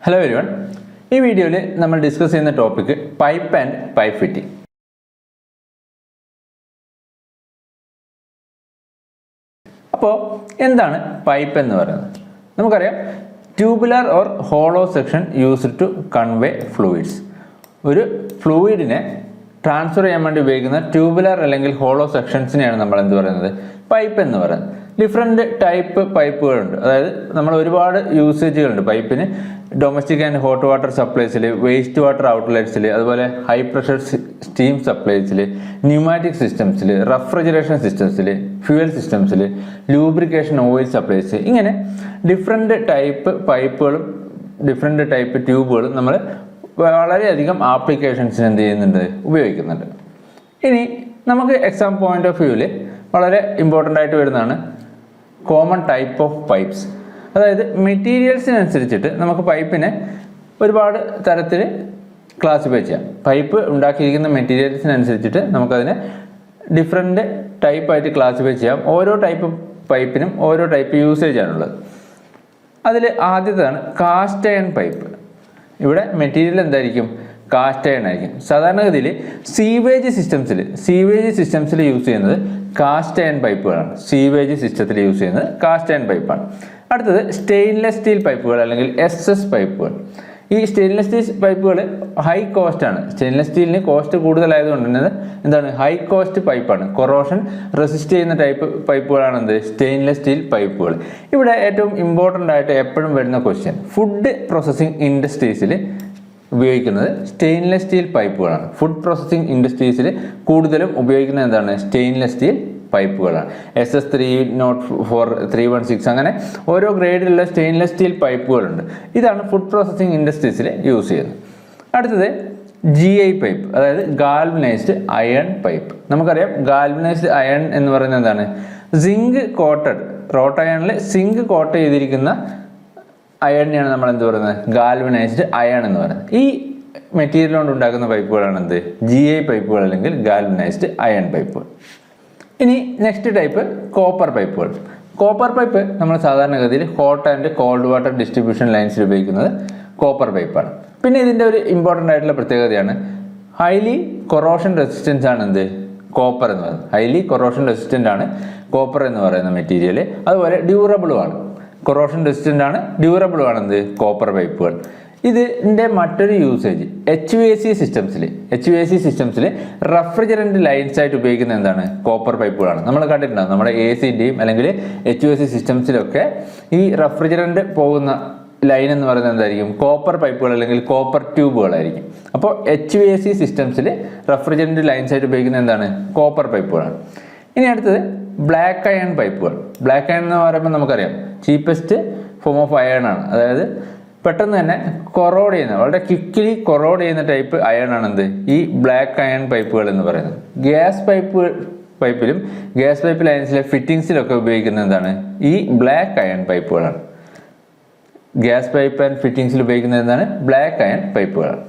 Hello everyone, ഈ വീഡിയോയിൽ നമ്മൾ ഡിസ്കസ് ചെയ്യുന്ന topic pipe and pipe fitting. അപ്പോൾ എന്താണ് പൈപ്പ് എന്ന് പറയുന്നത്? നമുക്കറിയാം, tubular or hollow section used to convey fluids. ഒരു ഫ്ലൂയിഡിനെ ട്രാൻസ്ഫർ ചെയ്യാൻ വേണ്ടി ഉപയോഗിക്കുന്ന ട്യൂബുലാർ അല്ലെങ്കിൽ ഹോളോ സെക്ഷൻസിനെയാണ് നമ്മൾ എന്ത് പറയുന്നത്? പൈപ്പ് എന്ന് പറയുന്നത്. ഡിഫറെൻറ്റ് ടൈപ്പ് പൈപ്പുകളുണ്ട്. അതായത് നമ്മൾ ഒരുപാട് യൂസേജുകളുണ്ട് പൈപ്പിന്. ഡൊമസ്റ്റിക് ആൻഡ് ഹോട്ട് വാട്ടർ സപ്ലൈസിൽ, വേസ്റ്റ് വാട്ടർ ഔട്ട്ലെറ്റ്സിൽ, അതുപോലെ ഹൈ പ്രഷർ സ്റ്റീം സപ്ലൈസിൽ, ന്യൂമാറ്റിക് സിസ്റ്റംസിൽ, റെഫ്രിജറേഷൻ സിസ്റ്റംസിൽ, ഫ്യൂവൽ സിസ്റ്റംസിൽ, ലൂബ്രിക്കേഷൻ ഓയിൽ സപ്ലൈസ്, ഇങ്ങനെ ഡിഫറെൻറ്റ് ടൈപ്പ് പൈപ്പുകളും ഡിഫറെൻറ്റ് ടൈപ്പ് ട്യൂബുകളും നമ്മൾ വളരെയധികം ആപ്ലിക്കേഷൻസിന് എന്ത് ചെയ്യുന്നുണ്ട്? ഉപയോഗിക്കുന്നുണ്ട്. ഇനി നമുക്ക് എക്സാം പോയിന്റ് ഓഫ് വ്യൂവിൽ വളരെ ഇമ്പോർട്ടൻ്റ് ആയിട്ട് വരുന്നതാണ് കോമൺ ടൈപ്പ് ഓഫ് പൈപ്സ്. അതായത് മെറ്റീരിയൽസിനനുസരിച്ചിട്ട് നമുക്ക് പൈപ്പിനെ ഒരുപാട് തരത്തിൽ ക്ലാസിഫൈ ചെയ്യാം. പൈപ്പ് ഉണ്ടാക്കിയിരിക്കുന്ന മെറ്റീരിയൽസിനനുസരിച്ചിട്ട് നമുക്കതിനെ ഡിഫറെൻറ്റ് ടൈപ്പായിട്ട് ക്ലാസിഫൈ ചെയ്യാം. ഓരോ ടൈപ്പ് പൈപ്പിനും ഓരോ ടൈപ്പ് യൂസേജ് ആണുള്ളത്. അതിൽ ആദ്യത്തേതാണ് കാസ്റ്റ് അയൺ പൈപ്പ്. ഇവിടെ മെറ്റീരിയൽ എന്തായിരിക്കും? കാസ്റ്റ് അയൺ ആയിരിക്കും. സാധാരണഗതിയിൽ സീവേജ് സിസ്റ്റംസിൽ യൂസ് ചെയ്യുന്നത് കാസ്റ്റ് അയൺ പൈപ്പുകളാണ്. സീവേജ് സിസ്റ്റത്തിൽ യൂസ് ചെയ്യുന്നത് കാസ്റ്റ് അയൺ പൈപ്പാണ്. അടുത്തത് സ്റ്റെയിൻലെസ് സ്റ്റീൽ പൈപ്പുകൾ അല്ലെങ്കിൽ SS പൈപ്പുകൾ. ഈ സ്റ്റെയിൻലെസ് സ്റ്റീൽ പൈപ്പുകൾ ഹൈ കോസ്റ്റ് ആണ്. സ്റ്റെയിൻലെസ് സ്റ്റീലിന് കോസ്റ്റ് കൂടുതലായതുകൊണ്ട് തന്നെ എന്താണ്? ഹൈ കോസ്റ്റ് പൈപ്പാണ്. കൊറോഷൻ റെസിസ്റ്റ് ചെയ്യുന്ന ടൈപ്പ് പൈപ്പുകളാണ് എന്ത്? സ്റ്റെയിൻലെസ് സ്റ്റീൽ പൈപ്പുകൾ. ഇവിടെ ഏറ്റവും ഇമ്പോർട്ടൻ്റ് ആയിട്ട് എപ്പോഴും വരുന്ന ക്വസ്റ്റ്യൻ, ഫുഡ് പ്രോസസ്സിംഗ് ഇൻഡസ്ട്രീസിൽ ഉപയോഗിക്കുന്നത് സ്റ്റെയിൻലെസ് സ്റ്റീൽ പൈപ്പുകളാണ്. ഫുഡ് പ്രോസസ്സിംഗ് ഇൻഡസ്ട്രീസിൽ കൂടുതലും ഉപയോഗിക്കുന്നത് എന്താണ്? Stainless steel പൈപ്പുകളാണ്. SS 304, 316 അങ്ങനെ ഓരോ ഗ്രേഡിലുള്ള സ്റ്റെയിൻലെസ് സ്റ്റീൽ പൈപ്പുകളുണ്ട്. ഇതാണ് ഫുഡ് പ്രോസസ്സിംഗ് ഇൻഡസ്ട്രീസിൽ യൂസ് ചെയ്യുന്നത്. അടുത്തത് GI പൈപ്പ്, അതായത് ഗാൽവനൈസ്ഡ് അയൺ പൈപ്പ്. നമുക്കറിയാം, ഗാൽവനൈസ്ഡ് അയൺ എന്ന് പറയുന്നത് എന്താണ്? സിങ്ക് കോട്ടഡ്, റോട്ട് അയണിൽ സിങ്ക് കോട്ട് ചെയ്തിരിക്കുന്ന അയണിനെയാണ് നമ്മൾ എന്ത് പറയുന്നത്? ഗാൽവനൈസ്ഡ് അയൺ എന്ന് പറയുന്നത്. ഈ മെറ്റീരിയൽ കൊണ്ട് ഉണ്ടാക്കുന്ന പൈപ്പുകളാണ് എന്ത്? GI പൈപ്പുകൾ അല്ലെങ്കിൽ ഗാൽവനൈസ്ഡ് അയൺ പൈപ്പുകൾ. ഇനി നെക്സ്റ്റ് ടൈപ്പ് കോപ്പർ പൈപ്പുകൾ. കോപ്പർ പൈപ്പ് നമ്മൾ സാധാരണഗതിയിൽ hot and cold water distribution ലൈൻസിൽ ഉപയോഗിക്കുന്നത് കോപ്പർ പൈപ്പാണ്. പിന്നെ ഇതിൻ്റെ ഒരു ഇമ്പോർട്ടൻ്റ് ആയിട്ടുള്ള പ്രത്യേകതയാണ് ഹൈലി കൊറോഷൻ റെസിസ്റ്റൻസ് ആണ് എന്ത്? കോപ്പർ എന്ന് പറയുന്നത്. ഹൈലി കൊറോഷൻ റെസിസ്റ്റൻ്റ് ആണ് കോപ്പർ എന്ന് പറയുന്ന മെറ്റീരിയൽ. അതുപോലെ ഡ്യൂറബിളും ആണ്. കൊറോഷൻ റെസിസ്റ്റൻ്റ് ആണ്, ഡ്യൂറബിളും ആണ് എന്ത്? കോപ്പർ പൈപ്പുകൾ. ഇതിൻ്റെ മറ്റൊരു യൂസേജ് HVAC സിസ്റ്റംസിൽ റെഫ്രിജറൻറ്റ് ലൈൻസ് ആയിട്ട് ഉപയോഗിക്കുന്ന എന്താണ്? കോപ്പർ പൈപ്പുകളാണ്. നമ്മൾ കണ്ടിട്ടുണ്ടാകും നമ്മുടെ AC-ൻ്റെയും അല്ലെങ്കിൽ HVAC സിസ്റ്റംസിലൊക്കെ ഈ റെഫ്രിജറൻറ്റ് പോകുന്ന ലൈൻ എന്ന് പറയുന്നത് എന്തായിരിക്കും? കോപ്പർ പൈപ്പുകൾ അല്ലെങ്കിൽ കോപ്പർ ട്യൂബുകളായിരിക്കും. അപ്പോൾ HVAC സിസ്റ്റംസിൽ റെഫ്രിജറൻറ്റ് ലൈൻസ് ആയിട്ട് ഉപയോഗിക്കുന്ന എന്താണ്? കോപ്പർ പൈപ്പുകളാണ്. ഇനി അടുത്തത് ബ്ലാക്ക് അയൺ പൈപ്പുകൾ. ബ്ലാക്ക് അയൺ എന്ന് പറയുമ്പോൾ നമുക്കറിയാം ചീപ്പസ്റ്റ് ഫോം ഓഫ് അയൺ ആണ്. അതായത് പെട്ടെന്ന് തന്നെ കൊറോഡ് ചെയ്യുന്ന, വളരെ ക്വിക്കലി കൊറോഡ് ചെയ്യുന്ന ടൈപ്പ് അയൺ ആണ് എന്ത്? ഈ ബ്ലാക്ക് അയൺ പൈപ്പുകൾ എന്ന് പറയുന്നത്. ഗ്യാസ് പൈപ്പിലും ഗ്യാസ് പൈപ്പ് ലൈൻസിലെ ഫിറ്റിംഗ്സിലൊക്കെ ഉപയോഗിക്കുന്നത് എന്താണ്? ഈ ബ്ലാക്ക് അയൺ പൈപ്പുകളാണ്. ഗ്യാസ് പൈപ്പ് ആൻഡ് ഫിറ്റിംഗ്സിൽ ഉപയോഗിക്കുന്നത് എന്താണ്? ബ്ലാക്ക് അയൺ പൈപ്പുകളാണ്.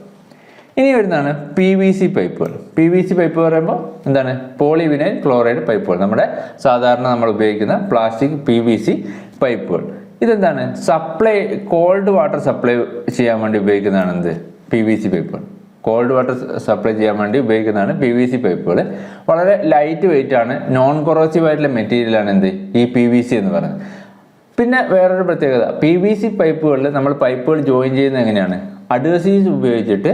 ഇനി വരുന്നതാണ് PVC പൈപ്പുകൾ. PVC പൈപ്പ് പറയുമ്പോൾ എന്താണ്? പോളിവിനൈൽ ക്ലോറൈഡ് പൈപ്പുകൾ. നമ്മുടെ സാധാരണ നമ്മൾ ഉപയോഗിക്കുന്ന പ്ലാസ്റ്റിക് PVC പൈപ്പുകൾ. ഇതെന്താണ്? കോൾഡ് വാട്ടർ സപ്ലൈ ചെയ്യാൻ വേണ്ടി ഉപയോഗിക്കുന്നതാണ് എന്ത്? PVC പൈപ്പുകൾ. കോൾഡ് വാട്ടർ സപ്ലൈ ചെയ്യാൻ വേണ്ടി ഉപയോഗിക്കുന്നതാണ് PVC പൈപ്പുകൾ. വളരെ ലൈറ്റ് വെയിറ്റ് ആണ്, നോൺ കൊറോസീവ് ആയിട്ടുള്ള മെറ്റീരിയലാണ് എന്ത്? ഈ PVC എന്ന് പറയുന്നത്. പിന്നെ വേറൊരു പ്രത്യേകത, PVC പൈപ്പുകളിൽ നമ്മൾ പൈപ്പുകൾ ജോയിൻ ചെയ്യുന്നത് എങ്ങനെയാണ്? അഡ്ഹസീവ്സ് ഉപയോഗിച്ചിട്ട്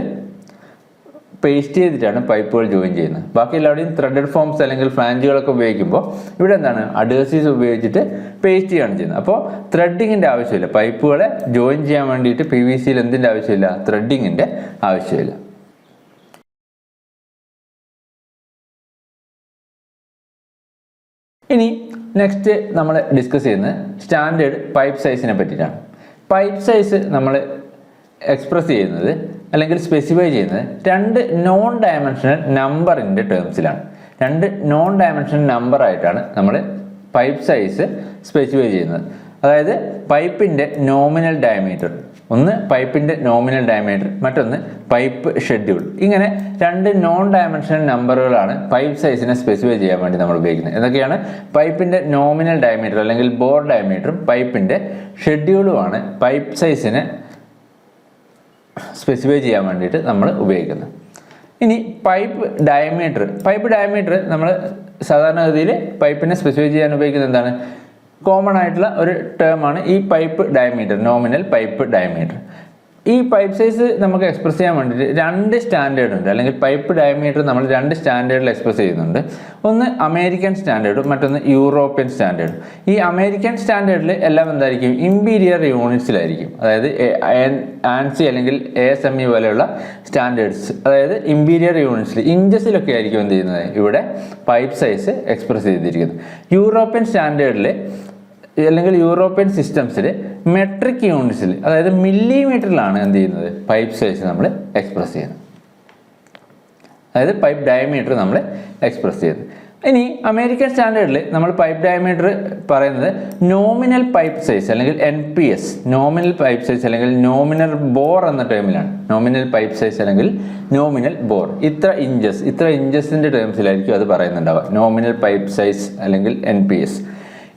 പേസ്റ്റ് ചെയ്തിട്ടാണ് പൈപ്പുകൾ ജോയിൻ ചെയ്യുന്നത്. ബാക്കി എല്ലാവരുടെയും ത്രെഡഡ് ഫോംസ് അല്ലെങ്കിൽ ഫ്ലാഞ്ചുകളൊക്കെ ഉപയോഗിക്കുമ്പോൾ ഇവിടെ എന്താണ്? അഡ്ഹസീവ്സ് ഉപയോഗിച്ചിട്ട് പേസ്റ്റ് ചെയ്യുകയാണ് ചെയ്യുന്നത്. അപ്പോൾ ത്രെഡിങ്ങിൻ്റെ ആവശ്യമില്ല. പൈപ്പുകളെ ജോയിൻ ചെയ്യാൻ വേണ്ടിയിട്ട് PVCയിൽ എന്തിൻ്റെ ആവശ്യമില്ല? ത്രെഡിങ്ങിൻ്റെ ആവശ്യമില്ല. ഇനി നെക്സ്റ്റ് നമ്മൾ ഡിസ്കസ് ചെയ്യുന്നത് സ്റ്റാൻഡേർഡ് പൈപ്പ് സൈസിനെ പറ്റിയിട്ടാണ്. പൈപ്പ് സൈസ് നമ്മൾ എക്സ്പ്രസ് ചെയ്യുന്നത് അല്ലെങ്കിൽ സ്പെസിഫൈ ചെയ്യുന്നത് രണ്ട് നോൺ ഡയമെൻഷണൽ നമ്പറിൻ്റെ ടേംസിലാണ്. രണ്ട് നോൺ ഡയമെൻഷണൽ നമ്പറായിട്ടാണ് നമ്മൾ പൈപ്പ് സൈസ് സ്പെസിഫൈ ചെയ്യുന്നത്. അതായത് പൈപ്പിൻ്റെ നോമിനൽ ഡയമീറ്റർ, ഒന്ന് പൈപ്പിൻ്റെ നോമിനൽ ഡയമീറ്റർ, മറ്റൊന്ന് പൈപ്പ് ഷെഡ്യൂൾ. ഇങ്ങനെ രണ്ട് നോൺ ഡയമെൻഷണൽ നമ്പറുകളാണ് പൈപ്പ് സൈസിനെ സ്പെസിഫൈ ചെയ്യാൻ വേണ്ടി നമ്മൾ ഉപയോഗിക്കുന്നത്. എന്തൊക്കെയാണ്? പൈപ്പിൻ്റെ നോമിനൽ ഡയമീറ്റർ അല്ലെങ്കിൽ ബോർ ഡയമീറ്ററും പൈപ്പിൻ്റെ ഷെഡ്യൂളുമാണ് പൈപ്പ് സൈസിനെ സ്പെസിഫൈ ചെയ്യാൻ വേണ്ടിയിട്ട് നമ്മൾ ഉപയോഗിക്കുന്നത്. ഇനി പൈപ്പ് ഡയമീറ്റർ നമ്മൾ സാധാരണഗതിയിൽ പൈപ്പിനെ സ്പെസിഫൈ ചെയ്യാൻ ഉപയോഗിക്കുന്നത് എന്താണ്? കോമൺ ആയിട്ടുള്ള ഒരു ടേമാണ് ഈ pipe diameter, nominal pipe diameter. ഈ പൈപ്പ് സൈസ് നമുക്ക് എക്സ്പ്രസ് ചെയ്യാൻ വേണ്ടിയിട്ട് രണ്ട് സ്റ്റാൻഡേർഡ് ഉണ്ട്, അല്ലെങ്കിൽ പൈപ്പ് ഡയമീറ്റർ നമ്മൾ രണ്ട് സ്റ്റാൻഡേർഡിൽ എക്സ്പ്രസ് ചെയ്യുന്നുണ്ട്. ഒന്ന് അമേരിക്കൻ സ്റ്റാൻഡേർഡും മറ്റൊന്ന് യൂറോപ്യൻ സ്റ്റാൻഡേർഡും. ഈ അമേരിക്കൻ സ്റ്റാൻഡേർഡിൽ എല്ലാം എന്തായിരിക്കും? ഇമ്പീരിയർ യൂണിറ്റ്സിലായിരിക്കും. അതായത് ആൻസി അല്ലെങ്കിൽ ASME പോലെയുള്ള സ്റ്റാൻഡേർഡ്സ്, അതായത് ഇമ്പീരിയർ യൂണിറ്റ്സിൽ ഇഞ്ചസിലൊക്കെ ആയിരിക്കും എന്ത് ചെയ്യുന്നത്? ഇവിടെ പൈപ്പ് സൈസ് എക്സ്പ്രസ് ചെയ്തിരിക്കുന്നത്. യൂറോപ്യൻ സ്റ്റാൻഡേർഡിൽ അല്ലെങ്കിൽ യൂറോപ്യൻ സിസ്റ്റംസിൽ മെട്രിക് യൂണിറ്റ്സിൽ, അതായത് മില്ലിമീറ്ററിലാണ് എന്ത് ചെയ്യുന്നത്? പൈപ്പ് സൈസ് നമ്മൾ എക്സ്പ്രസ് ചെയ്യുന്നത്, അതായത് പൈപ്പ് ഡയമീറ്റർ നമ്മൾ എക്സ്പ്രസ് ചെയ്യുന്നത്. ഇനി അമേരിക്കൻ സ്റ്റാൻഡേർഡിൽ നമ്മൾ പൈപ്പ് ഡയമീറ്റർ പറയുന്നത് നോമിനൽ പൈപ്പ് സൈസ് അല്ലെങ്കിൽ NPS, നോമിനൽ പൈപ്പ് സൈസ് അല്ലെങ്കിൽ നോമിനൽ ബോർ എന്ന ടേമിലാണ്. നോമിനൽ പൈപ്പ് സൈസ് അല്ലെങ്കിൽ നോമിനൽ ബോർ, ഇത്ര ഇഞ്ചസിൻ്റെ ടേംസിലായിരിക്കും അത് പറയുന്നുണ്ടാവുക, നോമിനൽ പൈപ്പ് സൈസ് അല്ലെങ്കിൽ NPS.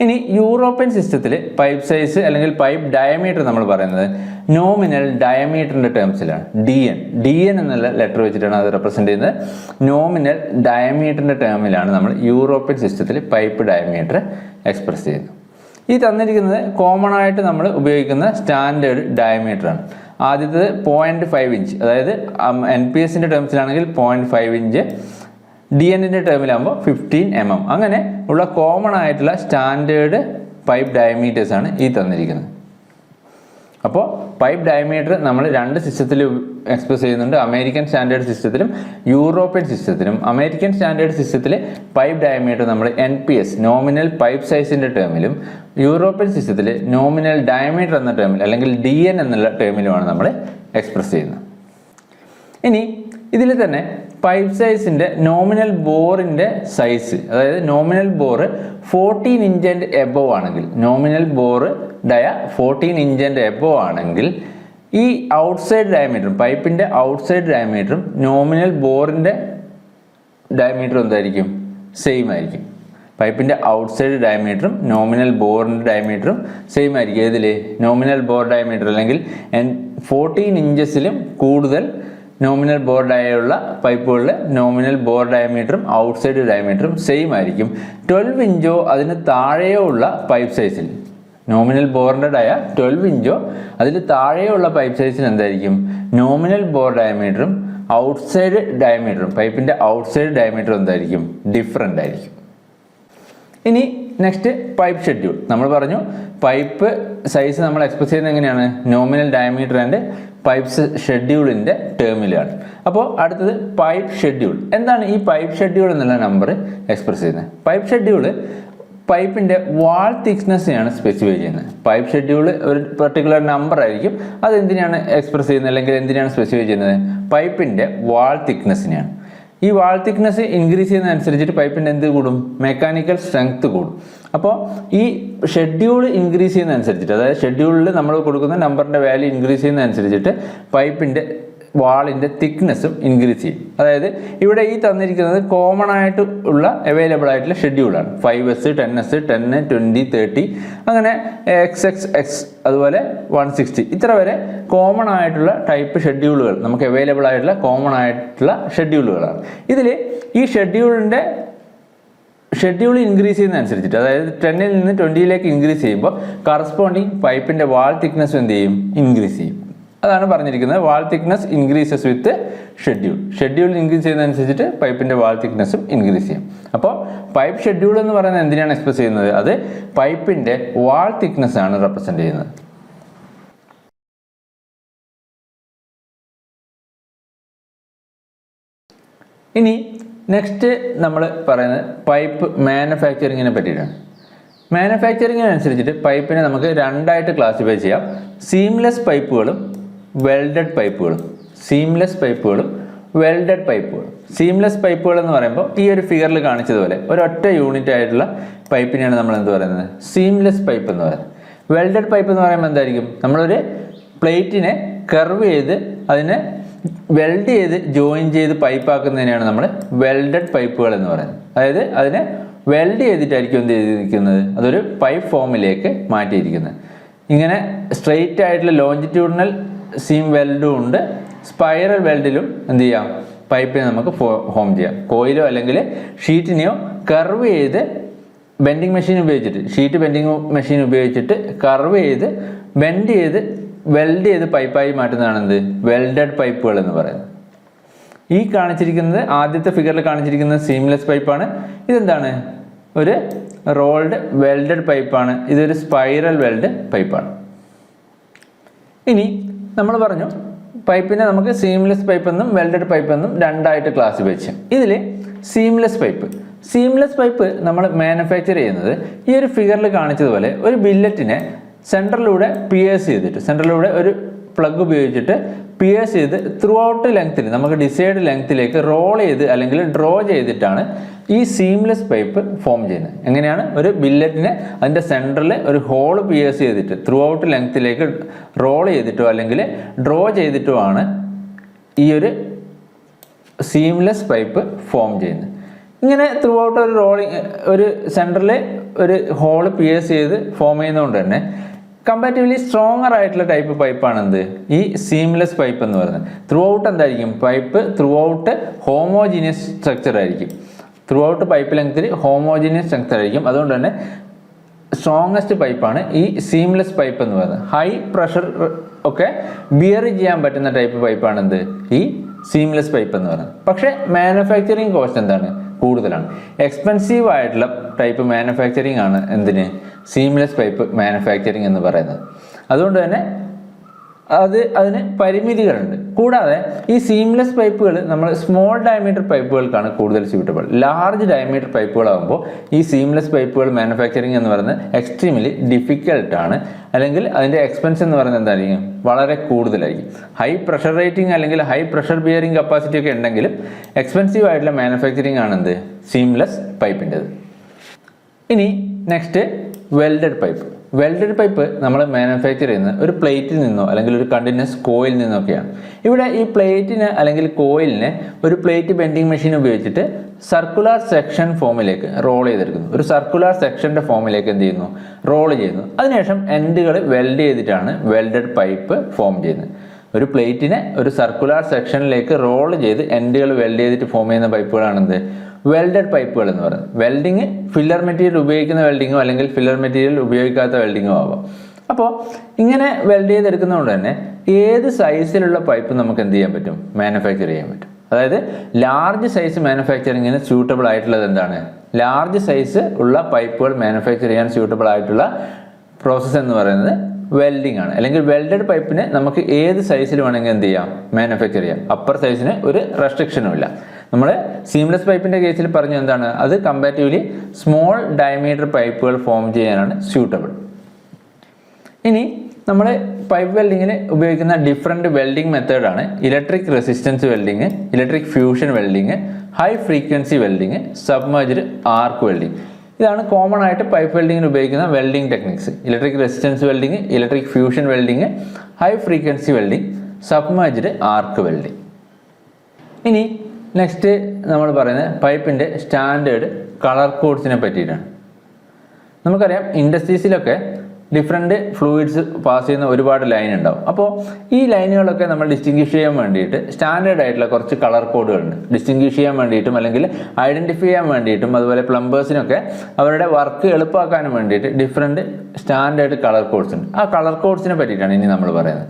ഇനി യൂറോപ്യൻ സിസ്റ്റത്തിൽ പൈപ്പ് സൈസ് അല്ലെങ്കിൽ പൈപ്പ് ഡയമീറ്റർ നമ്മൾ പറയുന്നത് നോമിനൽ ഡയമീറ്ററിൻ്റെ ടേംസിലാണ്. DN എന്നുള്ള ലെറ്റർ വെച്ചിട്ടാണ് അത് റെപ്രസെൻ്റ് ചെയ്യുന്നത്. നോമിനൽ ഡയമീറ്ററിൻ്റെ ടേമിലാണ് നമ്മൾ യൂറോപ്യൻ സിസ്റ്റത്തിൽ പൈപ്പ് ഡയമീറ്റർ എക്സ്പ്രസ് ചെയ്യുന്നത്. ഈ തന്നിരിക്കുന്നത് കോമൺ ആയിട്ട് നമ്മൾ ഉപയോഗിക്കുന്ന സ്റ്റാൻഡേർഡ് ഡയമീറ്ററാണ്. ആദ്യത്തേത് 0.5 ഇഞ്ച്, അതായത് NPSൻ്റെ ടേംസിലാണെങ്കിൽ 0.5 ഇഞ്ച്, DNൻ്റെ ടേമിലാകുമ്പോൾ 15 mm. അങ്ങനെ ഉള്ള കോമൺ ആയിട്ടുള്ള സ്റ്റാൻഡേർഡ് പൈപ്പ് ഡയമീറ്റേഴ്സ് ആണ് ഈ തന്നിരിക്കുന്നത്. അപ്പോൾ പൈപ്പ് ഡയമീറ്റർ നമ്മൾ രണ്ട് സിസ്റ്റത്തിൽ എക്സ്പ്രസ് ചെയ്യുന്നുണ്ട്, അമേരിക്കൻ സ്റ്റാൻഡേർഡ് സിസ്റ്റത്തിലും യൂറോപ്യൻ സിസ്റ്റത്തിലും. അമേരിക്കൻ സ്റ്റാൻഡേർഡ് സിസ്റ്റത്തിൽ പൈപ്പ് ഡയമീറ്റർ നമ്മൾ NPS, നോമിനൽ പൈപ്പ് സൈസിൻ്റെ ടേമിലും, യൂറോപ്യൻ സിസ്റ്റത്തിൽ നോമിനൽ ഡയമീറ്റർ എന്ന ടേമിൽ അല്ലെങ്കിൽ DN എന്നുള്ള ടേമിലുമാണ് നമ്മൾ എക്സ്പ്രസ് ചെയ്യുന്നത്. ഇനി ഇതിൽ തന്നെ പൈപ്പ് സൈസിൻ്റെ നോമിനൽ ബോറിൻ്റെ സൈസ്, അതായത് nominal bore 14 inch and above ആണെങ്കിൽ, nominal bore 14 inch and above ആണെങ്കിൽ ഈ ഔട്ട്സൈഡ് ഡയമീറ്ററും പൈപ്പിൻ്റെ ഔട്ട്സൈഡ് ഡയമീറ്ററും നോമിനൽ ബോറിൻ്റെ ഡയമീറ്ററും എന്തായിരിക്കും? സെയിം ആയിരിക്കും. പൈപ്പിൻ്റെ ഔട്ട്സൈഡ് ഡയമീറ്ററും നോമിനൽ ബോറിൻ്റെ ഡയമീറ്ററും സെയിം ആയിരിക്കും. ഇതിൽ നോമിനൽ ബോർ ഡയമീറ്റർ അല്ലെങ്കിൽ 14 ഇഞ്ചസിലും കൂടുതൽ നോമിനൽ ബോർഡായുള്ള പൈപ്പുകളിൽ നോമിനൽ ബോർ ഡയമീറ്ററും ഔട്ട്സൈഡ് ഡയമീറ്ററും സെയിം ആയിരിക്കും. 12 ഇഞ്ചോ അതിന് താഴെയോ ഉള്ള പൈപ്പ് സൈസിൽ, നോമിനൽ ബോറിൻ്റെ 12 ഇഞ്ചോ അതിൽ താഴെയോ ഉള്ള പൈപ്പ് സൈസിൽ എന്തായിരിക്കും? നോമിനൽ ബോർ ഡയമീറ്ററും ഔട്ട്സൈഡ് ഡയമീറ്ററും പൈപ്പിൻ്റെ ഔട്ട്സൈഡ് ഡയമീറ്ററും എന്തായിരിക്കും? ഡിഫറൻ്റ് ആയിരിക്കും. ഇനി നെക്സ്റ്റ് പൈപ്പ് ഷെഡ്യൂൾ. നമ്മൾ പറഞ്ഞു പൈപ്പ് സൈസ് നമ്മൾ എക്സ്പ്രസ് ചെയ്യുന്നത് എങ്ങനെയാണ്? നോമിനൽ ഡയമീറ്റർ ആൻഡ് പൈപ്പ് ഷെഡ്യൂളിൻ്റെ ടേമിലാണ്. അപ്പോൾ അടുത്തത് പൈപ്പ് ഷെഡ്യൂൾ. എന്താണ് ഈ പൈപ്പ് ഷെഡ്യൂൾ എന്നുള്ള നമ്പർ എക്സ്പ്രസ് ചെയ്യുന്നത്? പൈപ്പ് ഷെഡ്യൂള് പൈപ്പിൻ്റെ വാൾ തിക്നെസ്സിനെയാണ് സ്പെസിഫൈ ചെയ്യുന്നത്. പൈപ്പ് ഷെഡ്യൂൾ ഒരു പെർട്ടിക്കുലർ നമ്പർ ആയിരിക്കും. അത് എന്തിനാണ് എക്സ്പ്രസ് ചെയ്യുന്നത് അല്ലെങ്കിൽ എന്തിനാണ് സ്പെസിഫൈ ചെയ്യുന്നത്? പൈപ്പിൻ്റെ വാൾ തിക്നെസ്സിനെയാണ്. ഈ വാൾ തിക്നെസ് ഇൻക്രീസ് ചെയ്യുന്നതനുസരിച്ചിട്ട് പൈപ്പിൻ്റെ എന്ത് കൂടും? മെക്കാനിക്കൽ സ്ട്രെങ്ത് കൂടും. അപ്പോൾ ഈ ഷെഡ്യൂൾ ഇൻക്രീസ് ചെയ്യുന്നതനുസരിച്ചിട്ട്, അതായത് ഷെഡ്യൂളിൽ നമ്മൾ കൊടുക്കുന്ന നമ്പറിൻ്റെ വാല്യൂ ഇൻക്രീസ് ചെയ്യുന്നതനുസരിച്ചിട്ട് പൈപ്പിൻ്റെ വാളിൻ്റെ തിക്നെസ്സും ഇൻക്രീസ് ചെയ്യും. അതായത് ഇവിടെ ഈ തന്നിരിക്കുന്നത് കോമൺ ആയിട്ട് ഉള്ള അവൈലബിൾ ആയിട്ടുള്ള ഷെഡ്യൂളാണ്. 5S, 10S, 10, 20, 30 അങ്ങനെ XX, അതുപോലെ 160 ഇത്ര വരെ കോമൺ ആയിട്ടുള്ള ടൈപ്പ് ഷെഡ്യൂളുകൾ നമുക്ക് അവൈലബിൾ ആയിട്ടുള്ള കോമൺ ആയിട്ടുള്ള ഷെഡ്യൂളുകളാണ്. ഇതിൽ ഈ ഷെഡ്യൂൾ ഇൻക്രീസ് ചെയ്യുന്നതനുസരിച്ചിട്ട്, അതായത് 10ൽ നിന്ന് 20ലേക്ക് ഇൻക്രീസ് ചെയ്യുമ്പോൾ കറസ്പോണ്ടിങ് പൈപ്പിൻ്റെ വാൾ തിക്നെസ് എന്ത് ചെയ്യും? ഇൻക്രീസ് ചെയ്യും. അതാണ് പറഞ്ഞിരിക്കുന്നത്. Wall thickness increases with schedule increase ചെയ്യുന്നതനുസരിച്ചിട്ട് പൈപ്പിൻ്റെ വാൾ തിക്നെസ്സും ഇൻക്രീസ് ചെയ്യും. അപ്പോൾ പൈപ്പ് ഷെഡ്യൂൾ എന്ന് പറയുന്നത് എന്തിനാണ് എക്സ്പ്രസ് ചെയ്യുന്നത്? അത് പൈപ്പിൻ്റെ വാൾ തിക്നെസ് ആണ് റെപ്രസെൻ്റ് ചെയ്യുന്നത്. ഇനി നെക്സ്റ്റ് നമ്മൾ പറയുന്നത് പൈപ്പ് മാനുഫാക്ചറിങ്ങിനെ പറ്റിയിട്ടാണ്. മാനുഫാക്ചറിങ്ങിനനുസരിച്ചിട്ട് പൈപ്പിനെ നമുക്ക് രണ്ടായിട്ട് ക്ലാസിഫൈ ചെയ്യാം. സീംലെസ് പൈപ്പുകളും വെൽഡഡ് പൈപ്പുകളും. സീംലെസ് പൈപ്പുകൾ എന്ന് പറയുമ്പോൾ ഈ ഒരു ഫിഗറിൽ കാണിച്ചതുപോലെ ഒരൊറ്റ യൂണിറ്റ് ആയിട്ടുള്ള പൈപ്പിനെയാണ് നമ്മൾ എന്ത് പറയുന്നത്? സീംലെസ് പൈപ്പ് എന്ന് പറയുന്നത്. വെൽഡഡ് പൈപ്പ് എന്ന് പറയുമ്പോൾ എന്തായിരിക്കും? നമ്മളൊരു പ്ലേറ്റിനെ കർവ് ചെയ്ത് അതിനെ വെൽഡ് ചെയ്ത് ജോയിൻ ചെയ്ത് പൈപ്പാക്കുന്നതിനെയാണ് നമ്മൾ വെൽഡഡ് പൈപ്പുകൾ എന്ന് പറയുന്നത്. അതായത് അതിനെ വെൽഡ് ചെയ്തിട്ടായിരിക്കും എന്ത് ചെയ്തിരിക്കുന്നത്? അതൊരു പൈപ്പ് ഫോമിലേക്ക് മാറ്റിയിരിക്കുന്നത്. ഇങ്ങനെ സ്ട്രെയിറ്റ് ആയിട്ടുള്ള ലോഞ്ചിറ്റ്യൂഡിനൽ സീം വെൽഡും ഉണ്ട്. സ്പൈറൽ വെൽഡിലും എന്ത് ചെയ്യാം, പൈപ്പിനെ നമുക്ക് ഫോം ചെയ്യാം. കോയിലോ അല്ലെങ്കിൽ ഷീറ്റിനെയോ കർവ് ചെയ്ത് ബെൻഡിങ് മെഷീൻ ഉപയോഗിച്ചിട്ട്, ഷീറ്റ് ബെൻഡിങ് മെഷീൻ ഉപയോഗിച്ചിട്ട് കർവ് ചെയ്ത് ബെൻഡ് ചെയ്ത് വെൽഡ് ചെയ്ത് പൈപ്പായി മാറ്റുന്നതാണ് എന്ത്, വെൽഡഡ് പൈപ്പുകൾ എന്ന് പറയുന്നത്. ഈ കാണിച്ചിരിക്കുന്നത്, ആദ്യത്തെ ഫിഗറിൽ കാണിച്ചിരിക്കുന്നത് സീംലെസ് പൈപ്പാണ്. ഇതെന്താണ്, ഒരു റോൾഡ് വെൽഡഡ് പൈപ്പാണ്. ഇതൊരു സ്പൈറൽ വെൽഡ് പൈപ്പാണ്. ഇനി നമ്മൾ പറഞ്ഞു പൈപ്പിനെ നമുക്ക് സീംലെസ് പൈപ്പ് എന്നും വെൽഡഡ് പൈപ്പ് എന്നും രണ്ടായിട്ട് ക്ലാസിഫൈ ചെയ്യാം. ഇതിൽ സീംലെസ് പൈപ്പ് നമ്മൾ മാനുഫാക്ചർ ചെയ്യുന്നത് ഈ ഒരു ഫിഗറിൽ കാണിച്ചതുപോലെ ഒരു ബില്ലറ്റിനെ സെൻറ്ററിലൂടെ പിയേഴ്സ് ചെയ്തിട്ട്, സെൻറ്ററിലൂടെ ഒരു പ്ലഗ് ഉപയോഗിച്ചിട്ട് പിയേഴ്സ് ചെയ്ത് ത്രൂ ഔട്ട് ലെങ്ത്തിൽ, നമുക്ക് ഡിസൈഡ് ലെങ്ത്തിലേക്ക് റോൾ ചെയ്ത് അല്ലെങ്കിൽ ഡ്രോ ചെയ്തിട്ടാണ് ഈ സീംലെസ് പൈപ്പ് ഫോം ചെയ്യുന്നത്. എങ്ങനെയാണ്, ഒരു ബില്ലറ്റിനെ അതിൻ്റെ സെൻറ്ററിൽ ഒരു ഹോൾ പിയേഴ്സ് ചെയ്തിട്ട് ത്രൂ ഔട്ട് ലെങ്ത്തിലേക്ക് റോൾ ചെയ്തിട്ടോ അല്ലെങ്കിൽ ഡ്രോ ചെയ്തിട്ടോ ആണ് ഈ ഒരു സീംലെസ് പൈപ്പ് ഫോം ചെയ്യുന്നത്. ഇങ്ങനെ ത്രൂ ഔട്ട് ഒരു റോളിങ്, ഒരു സെൻറ്ററിൽ ഒരു ഹോൾ പിയേഴ്സ് ചെയ്ത് ഫോം ചെയ്യുന്നതുകൊണ്ട് തന്നെ കമ്പാരിറ്റീവ്ലി സ്ട്രോങ്ങർ ആയിട്ടുള്ള ടൈപ്പ് പൈപ്പാണ് എന്ത്, ഈ സീംലെസ് പൈപ്പ് എന്ന് പറയുന്നത്. ത്രൂ ഔട്ട് എന്തായിരിക്കും, pipe throughout homogeneous structure ആയിരിക്കും. ത്രൂ ഔട്ട് പൈപ്പ് ലെങ്ത്തിൽ ഹോമോജീനിയസ് സ്ട്രക്ചർ ആയിരിക്കും. അതുകൊണ്ട് തന്നെ സ്ട്രോങ്ങസ്റ്റ് പൈപ്പാണ് ഈ സീംലെസ് പൈപ്പ് എന്ന് പറയുന്നത്. ഹൈ പ്രഷർ ഒക്കെ ബിയർ ചെയ്യാൻ പറ്റുന്ന ടൈപ്പ് പൈപ്പാണ് എന്ത്, ഈ സീംലെസ് പൈപ്പ് എന്ന് പറയുന്നത്. പക്ഷേ മാനുഫാക്ചറിങ് കോസ്റ്റ് എന്താണ്, കൂടുതലാണ്. എക്സ്പെൻസീവ് ആയിട്ടുള്ള ടൈപ്പ് മാനുഫാക്ചറിങ് ആണ് എന്തിന്, സീംലെസ് പൈപ്പ് മാനുഫാക്ചറിങ് എന്ന് പറയുന്നത്. അതുകൊണ്ട് തന്നെ അതിന് പരിമിതികളുണ്ട്. കൂടാതെ ഈ സീംലെസ് പൈപ്പുകൾ നമ്മൾ സ്മോൾ ഡയമീറ്റർ പൈപ്പുകൾക്കാണ് കൂടുതൽ സ്യൂട്ടബിൾ. ലാർജ് ഡയമീറ്റർ പൈപ്പുകളാകുമ്പോൾ ഈ സീംലെസ് പൈപ്പുകൾ മാനുഫാക്ചറിങ് എന്ന് പറയുന്നത് എക്സ്ട്രീംലി ഡിഫിക്കൽട്ടാണ്. അല്ലെങ്കിൽ അതിൻ്റെ എക്സ്പെൻസ് എന്ന് പറയുന്നത് എന്തായിരിക്കും, വളരെ കൂടുതലായിരിക്കും. ഹൈ പ്രഷർ റേറ്റിംഗ് അല്ലെങ്കിൽ ഹൈ പ്രഷർ ബിയറിംഗ് കപ്പാസിറ്റി ഒക്കെ ഉണ്ടെങ്കിലും എക്സ്പെൻസീവ് ആയിട്ടുള്ള മാനുഫാക്ചറിങ് ആണ് എന്ത്, സീംലെസ് പൈപ്പിൻ്റെത്. ഇനി നെക്സ്റ്റ് വെൽഡഡ് പൈപ്പ് നമ്മൾ മാനുഫാക്ചർ ചെയ്യുന്നത് ഒരു പ്ലേറ്റിൽ നിന്നോ അല്ലെങ്കിൽ ഒരു കണ്ടിന്യൂസ് കോയിൽ നിന്നൊക്കെയാണ്. ഇവിടെ ഈ പ്ലേറ്റിന് അല്ലെങ്കിൽ കോയിലിനെ ഒരു പ്ലേറ്റ് ബെൻഡിങ് മെഷീൻ ഉപയോഗിച്ചിട്ട് സർക്കുലർ സെക്ഷൻ ഫോമിലേക്ക് റോൾ ചെയ്തെടുക്കുന്നു. ഒരു സർക്കുലർ സെക്ഷൻ്റെ ഫോമിലേക്ക് എന്ത് ചെയ്യുന്നു, റോൾ ചെയ്യുന്നു. അതിനുശേഷം എൻഡുകൾ വെൽഡ് ചെയ്തിട്ടാണ് വെൽഡഡ് പൈപ്പ് ഫോം ചെയ്യുന്നത്. ഒരു പ്ലേറ്റിനെ ഒരു സർക്കുലർ സെക്ഷനിലേക്ക് റോൾ ചെയ്ത് എൻഡുകൾ വെൽഡ് ചെയ്തിട്ട് ഫോം ചെയ്യുന്ന പൈപ്പുകളാണെന്ത്, വെൽഡഡ് പൈപ്പുകൾ എന്ന് പറയുന്നത്. വെൽഡിങ് ഫില്ലർ മെറ്റീരിയൽ ഉപയോഗിക്കുന്ന വെൽഡിങ്ങോ അല്ലെങ്കിൽ ഫില്ലർ മെറ്റീരിയൽ ഉപയോഗിക്കാത്ത വെൽഡിങ്ങോ ആവാം. അപ്പോൾ ഇങ്ങനെ വെൽഡ് ചെയ്തെടുക്കുന്നതുകൊണ്ട് തന്നെ ഏത് സൈസിലുള്ള പൈപ്പ് നമുക്ക് എന്ത് ചെയ്യാൻ പറ്റും, മാനുഫാക്ചർ ചെയ്യാൻ പറ്റും. അതായത് ലാർജ് സൈസ് മാനുഫാക്ചറിങ്ങിന് സ്യൂട്ടബിൾ ആയിട്ടുള്ളത് എന്താണ്, ലാർജ് സൈസ് ഉള്ള പൈപ്പുകൾ മാനുഫാക്ചർ ചെയ്യാൻ സ്യൂട്ടബിൾ ആയിട്ടുള്ള പ്രോസസ്സ് എന്ന് പറയുന്നത് വെൽഡിംഗ് ആണ്. അല്ലെങ്കിൽ വെൽഡഡ് പൈപ്പിനെ നമുക്ക് ഏത് സൈസിൽ വേണമെങ്കിൽ എന്ത് ചെയ്യാം, മാനുഫാക്ചർ ചെയ്യാം. അപ്പർ സൈസിന് ഒരു റെസ്ട്രിക്ഷനും ഇല്ല. നമ്മൾ സീംലെസ് പൈപ്പിൻ്റെ കേസിൽ പറഞ്ഞു എന്താണ്, അത് കമ്പാരിറ്റീവ്ലി സ്മോൾ ഡയമീറ്റർ പൈപ്പുകൾ ഫോം ചെയ്യാനാണ് സ്യൂട്ടബിൾ. ഇനി നമ്മൾ പൈപ്പ് വെൽഡിങ്ങിന് ഉപയോഗിക്കുന്ന ഡിഫറെൻറ്റ് വെൽഡിംഗ് മെത്തേഡാണ് electric resistance welding, electric fusion welding, high frequency welding, submerged ആർക്ക് വെൽഡിങ്. ഇതാണ് കോമൺ ആയിട്ട് പൈപ്പ് വെൽഡിങ്ങിന് ഉപയോഗിക്കുന്ന welding techniques. Electric resistance welding, electric fusion welding, high frequency welding, submerged ആർക്ക് welding. ഇനി next നമ്മൾ പറയുന്നത് പൈപ്പിൻ്റെ സ്റ്റാൻഡേർഡ് കളർ കോഡ്സിനെ പറ്റിയിട്ടാണ്. നമുക്കറിയാം ഇൻഡസ്ട്രീസിലൊക്കെ ഡിഫറെൻറ്റ് ഫ്ലൂയിഡ്സ് പാസ് ചെയ്യുന്ന ഒരുപാട് ലൈൻ ഉണ്ടാവും. അപ്പോൾ ഈ ലൈനുകളൊക്കെ നമ്മൾ ഡിസ്റ്റിങ്വിഷ് ചെയ്യാൻ വേണ്ടിയിട്ട് സ്റ്റാൻഡേർഡ് ആയിട്ടുള്ള കുറച്ച് കളർ കോഡുകളുണ്ട്. ഡിസ്റ്റിങ്വിഷ് ചെയ്യാൻ വേണ്ടിയിട്ടും അല്ലെങ്കിൽ ഐഡൻറ്റിഫൈ ചെയ്യാൻ വേണ്ടിയിട്ടും അതുപോലെ പ്ലംബേഴ്സിനൊക്കെ അവരുടെ വർക്ക് എളുപ്പമാക്കാനും വേണ്ടിയിട്ട് ഡിഫറെൻറ്റ് സ്റ്റാൻഡേർഡ് കളർ കോഡ്സ് ഉണ്ട്. ആ കളർ കോഡ്സിനെ പറ്റിയിട്ടാണ് ഇനി നമ്മൾ പറയുന്നത്.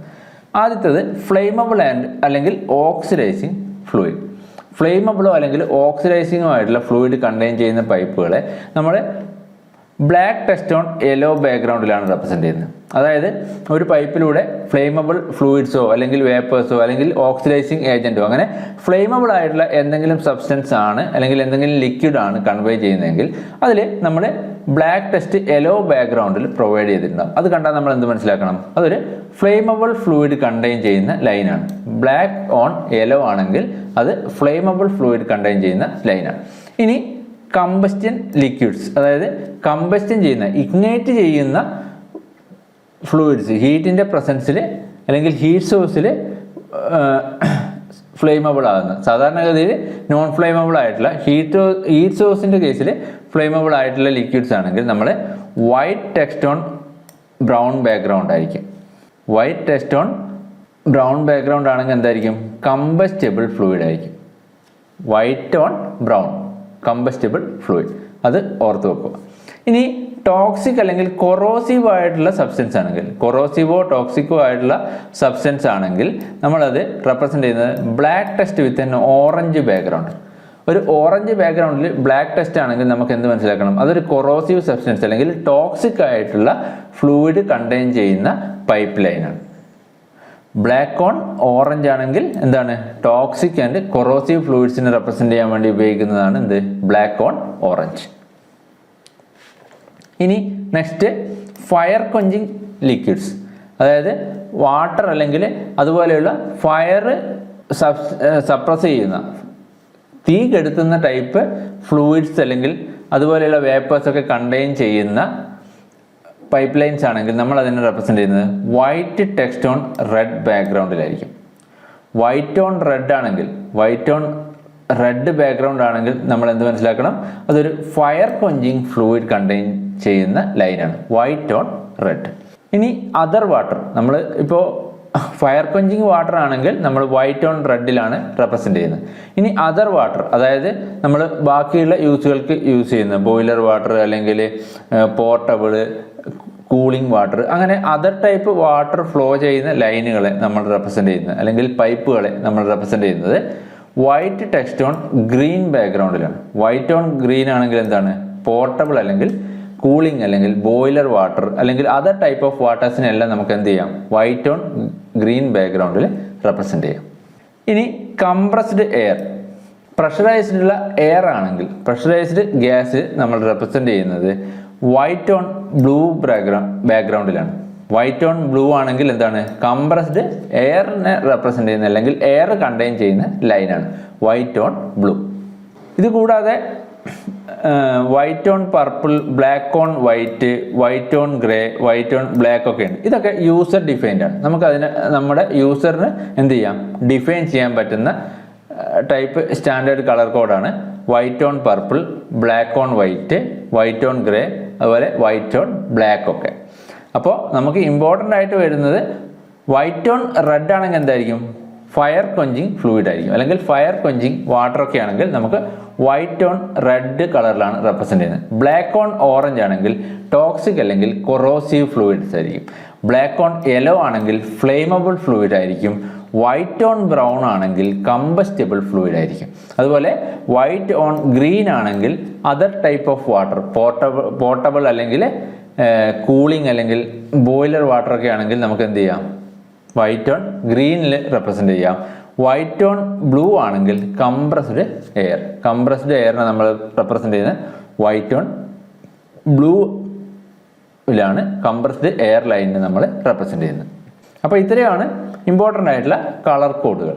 ആദ്യത്തേത് ഫ്ലെയിമബിൾ ആൻഡ് അല്ലെങ്കിൽ ഓക്സിഡൈസിങ് ഫ്ലൂയിഡ്. ഫ്ലെയിമബിളോ അല്ലെങ്കിൽ ഓക്സിഡൈസിങ്ങോ ആയിട്ടുള്ള ഫ്ലൂയിഡ് കണ്ടെയ്ൻ ചെയ്യുന്ന പൈപ്പുകളെ നമ്മൾ ബ്ലാക്ക് ടെക്സ്റ്റ് ഓൺ യെല്ലോ ബാക്ക്ഗ്രൗണ്ടിലാണ് റെപ്രസെൻ്റ് ചെയ്യുന്നത്. അതായത് ഒരു പൈപ്പിലൂടെ ഫ്ലെയിമബിൾ ഫ്ലൂയിഡ്സോ അല്ലെങ്കിൽ വേപ്പേഴ്സോ അല്ലെങ്കിൽ ഓക്സിഡൈസിങ് ഏജൻറ്റോ അങ്ങനെ ഫ്ലെയിമബിൾ ആയിട്ടുള്ള എന്തെങ്കിലും സബ്സ്റ്റൻസ് ആണ് അല്ലെങ്കിൽ എന്തെങ്കിലും ലിക്വിഡ് ആണ് കൺവേ ചെയ്യുന്നതെങ്കിൽ അതിൽ നമ്മൾ ബ്ലാക്ക് ടെക്സ്റ്റ് യെല്ലോ ബാക്ക്ഗ്രൗണ്ടിൽ പ്രൊവൈഡ് ചെയ്തിട്ടുണ്ടാകും. അത് കണ്ടാൽ നമ്മൾ എന്ത് മനസ്സിലാക്കണം, അതൊരു ഫ്ലെയിമബിൾ ഫ്ലൂയിഡ് കണ്ടെയ്ൻ ചെയ്യുന്ന ലൈനാണ്. ബ്ലാക്ക് ഓൺ യെല്ലോ ആണെങ്കിൽ അത് ഫ്ലെയിമബിൾ ഫ്ലൂയിഡ് കണ്ടെയ്ൻ ചെയ്യുന്ന ലൈനാണ്. ഇനി കമ്പസ്റ്റൻ ലിക്വിഡ്സ്, അതായത് കമ്പസ്റ്റൻ ചെയ്യുന്ന ഇഗ്നൈറ്റ് ചെയ്യുന്ന ഫ്ലൂയിഡ്സ് ഹീറ്റിൻ്റെ പ്രസൻസിൽ അല്ലെങ്കിൽ ഹീറ്റ് സോഴ്സിൽ ഫ്ലെയിമബിൾ ആകുന്ന, സാധാരണഗതിയിൽ നോൺ ഫ്ലെയിമബിൾ ആയിട്ടുള്ള ഹീറ്റ് സോഴ്സിൻ്റെ കേസിൽ ഫ്ലെയിമബിൾ ആയിട്ടുള്ള ലിക്വിഡ്സ് ആണെങ്കിൽ നമ്മൾ white text on brown background ആയിരിക്കും. White text on brown background ആണെങ്കിൽ എന്തായിരിക്കും? കമ്പസ്റ്റബിൾ ഫ്ലൂയിഡ് ആയിരിക്കും. White on brown combustible fluid, അത് ഓർത്ത് വെക്കുക. ഇനി ടോക്സിക് അല്ലെങ്കിൽ കൊറോസീവ് ആയിട്ടുള്ള സബ്സ്റ്റൻസ് ആണെങ്കിൽ, കൊറോസീവോ ടോക്സിക്കോ ആയിട്ടുള്ള സബ്സ്റ്റൻസ് ആണെങ്കിൽ നമ്മളത് റെപ്രസെൻ്റ് ചെയ്യുന്നത് ബ്ലാക്ക് ടെസ്റ്റ് വിത്ത് എൻ ഓറഞ്ച് ബാക്ക്ഗ്രൗണ്ട്. ഒരു ഓറഞ്ച് ബാക്ക്ഗ്രൗണ്ടിൽ ബ്ലാക്ക് ടെസ്റ്റ് ആണെങ്കിൽ നമുക്ക് എന്ത് മനസ്സിലാക്കണം? അതൊരു കൊറോസീവ് സബ്സ്റ്റൻസ് അല്ലെങ്കിൽ ടോക്സിക് ആയിട്ടുള്ള ഫ്ലൂയിഡ് കണ്ടെയ്ൻ ചെയ്യുന്ന പൈപ്പ് ലൈനാണ്. ബ്ലാക്ക് ഓൺ ഓറഞ്ച് ആണെങ്കിൽ എന്താണ്? ടോക്സിക് ആൻഡ് കൊറോസീവ് ഫ്ലൂയിഡ്സിനെ റെപ്രസെൻ്റ് ചെയ്യാൻ വേണ്ടി ഉപയോഗിക്കുന്നതാണ് എന്ത്? Black on orange. ഇനി നെക്സ്റ്റ് ഫയർ കൊഞ്ചിങ് ലിക്വിഡ്സ്, അതായത് വാട്ടർ അല്ലെങ്കിൽ അതുപോലെയുള്ള ഫയർ സപ്രസ് ചെയ്യുന്ന, തീ കെടുത്തുന്ന ടൈപ്പ് ഫ്ലൂയിഡ്സ് അല്ലെങ്കിൽ അതുപോലെയുള്ള വേപ്പേഴ്സ് ഒക്കെ കണ്ടെയ്ൻ ചെയ്യുന്ന പൈപ്പ് ലൈൻസ് ആണെങ്കിൽ നമ്മൾ അതിനെ റെപ്രസെൻ്റ് ചെയ്യുന്നത് വൈറ്റ് ടെക്സ്റ്റ് ഓൺ റെഡ് ബാക്ക്ഗ്രൗണ്ടിലായിരിക്കും. വൈറ്റ് ഓൺ റെഡ് ആണെങ്കിൽ, വൈറ്റ് ഓൺ റെഡ് ബാക്ക്ഗ്രൗണ്ട് ആണെങ്കിൽ നമ്മൾ എന്ത് മനസ്സിലാക്കണം? അതൊരു ഫയർ കൊഞ്ചിങ് ഫ്ലൂയിഡ് കണ്ടെയ്ൻ ചെയ്യുന്ന ലൈനാണ്, വൈറ്റ് ഓൺ റെഡ്. ഇനി അതർ വാട്ടർ, നമ്മൾ ഇപ്പോൾ ഫയർ കൊഞ്ചിങ് വാട്ടർ ആണെങ്കിൽ നമ്മൾ വൈറ്റ് ഓൺ റെഡിലാണ് റെപ്രസെൻ്റ് ചെയ്യുന്നത്. ഇനി അതർ വാട്ടർ, അതായത് നമ്മൾ ബാക്കിയുള്ള യൂസുകൾക്ക് യൂസ് ചെയ്യുന്ന ബോയിലർ വാട്ടർ അല്ലെങ്കിൽ പോർട്ടബിൾ കൂളിംഗ് വാട്ടർ, അങ്ങനെ അതർ ടൈപ്പ് വാട്ടർ ഫ്ലോ ചെയ്യുന്ന ലൈനുകളെ നമ്മൾ റെപ്രസെൻ്റ് ചെയ്യുന്നത് അല്ലെങ്കിൽ പൈപ്പുകളെ നമ്മൾ റെപ്രസെൻ്റ് ചെയ്യുന്നത് വൈറ്റ് ടെക്സ്റ്റ് ഓൺ ഗ്രീൻ ബാക്ക്ഗ്രൗണ്ടിലാണ്. വൈറ്റ് ഓൺ ഗ്രീൻ ആണെങ്കിൽ എന്താണ്? പോർട്ടബിൾ അല്ലെങ്കിൽ കൂളിംഗ് അല്ലെങ്കിൽ ബോയിലർ വാട്ടർ അല്ലെങ്കിൽ അതർ ടൈപ്പ് ഓഫ് വാട്ടേഴ്സിനെല്ലാം നമുക്ക് എന്ത് ചെയ്യാം? വൈറ്റ് ഓൺ ഗ്രീൻ ബാക്ക്ഗ്രൗണ്ടിൽ റെപ്രസെൻ്റ് ചെയ്യാം. ഇനി കംപ്രസ്ഡ് എയർ, പ്രഷറൈസ്ഡ് ഉള്ള എയർ ആണെങ്കിൽ, പ്രഷറൈസ്ഡ് ഗ്യാസ് നമ്മൾ റെപ്രസെൻ്റ് ചെയ്യുന്നത് വൈറ്റ് ഓൺ ബ്ലൂ ബാക്ക്ഗ്രൗണ്ടിലാണ്. വൈറ്റ് ഓൺ ബ്ലൂ ആണെങ്കിൽ എന്താണ്? കംപ്രസ്ഡ് എയറിനെ റെപ്രസെൻ്റ് ചെയ്യുന്ന അല്ലെങ്കിൽ എയർ കണ്ടെയ്ൻ ചെയ്യുന്ന ലൈനാണ്, വൈറ്റ് ഓൺ ബ്ലൂ. ഇത് കൂടാതെ white on purple, black on white, white on grey, white on black ഒക്കെ ഉണ്ട്. ഇതൊക്കെ യൂസർ ഡിഫൈൻഡ് ആണ്. നമുക്കതിന് നമ്മുടെ യൂസറിന് എന്ത് ചെയ്യാം? ഡിഫൈൻ ചെയ്യാൻ പറ്റുന്ന ടൈപ്പ് സ്റ്റാൻഡേർഡ് കളർ കോഡാണ് white on purple, black on white, white on grey, അതുപോലെ വൈറ്റ് ഓൺ ബ്ലാക്ക് ഒക്കെ. അപ്പോൾ നമുക്ക് ഇമ്പോർട്ടൻ്റ് ആയിട്ട് വരുന്നത് വൈറ്റ് ഓൺ റെഡ് ആണെങ്കിൽ എന്തായിരിക്കും? ഫയർ കൊഞ്ചിങ് ഫ്ലൂയിഡ് ആയിരിക്കും, അല്ലെങ്കിൽ ഫയർ കൊഞ്ചിങ് വാട്ടർ ഒക്കെ ആണെങ്കിൽ നമുക്ക് വൈറ്റ് ഓൺ റെഡ് കളറിലാണ് റെപ്രസെൻ്റ് ചെയ്യുന്നത്. ബ്ലാക്ക് ഓൺ ഓറഞ്ച് ആണെങ്കിൽ ടോക്സിക് അല്ലെങ്കിൽ കൊറോസീവ് ഫ്ലൂയിഡ്സ് ആയിരിക്കും. ബ്ലാക്ക് ഓൺ യെല്ലോ ആണെങ്കിൽ ഫ്ലെയിമബിൾ ഫ്ലൂയിഡ് ആയിരിക്കും. വൈറ്റ് ഓൺ ബ്രൗൺ ആണെങ്കിൽ കമ്പസ്റ്റബിൾ ഫ്ലൂയിഡ് ആയിരിക്കും. അതുപോലെ വൈറ്റ് ഓൺ ഗ്രീൻ ആണെങ്കിൽ other type of water, portable അല്ലെങ്കിൽ കൂളിംഗ് അല്ലെങ്കിൽ ബോയിലർ വാട്ടർ ഒക്കെ ആണെങ്കിൽ നമുക്ക് എന്ത് ചെയ്യാം? വൈറ്റ് ഓൺ ഗ്രീനിൽ റെപ്രസെൻ്റ് ചെയ്യാം. വൈറ്റ് ഓൺ ബ്ലൂ ആണെങ്കിൽ കംപ്രസ്ഡ് എയർ, കംപ്രസ്ഡ് എയറിനെ നമ്മൾ റെപ്രസെൻ്റ് ചെയ്യുന്നത് വൈറ്റ് ഓൺ ബ്ലൂവിലാണ് കംപ്രസ്ഡ് എയർ ലൈനിനെ നമ്മൾ റെപ്രസെൻ്റ് ചെയ്യുന്നത്. അപ്പോൾ ഇത്രയാണ് ഇമ്പോർട്ടൻ്റ് ആയിട്ടുള്ള കളർ കോഡുകൾ.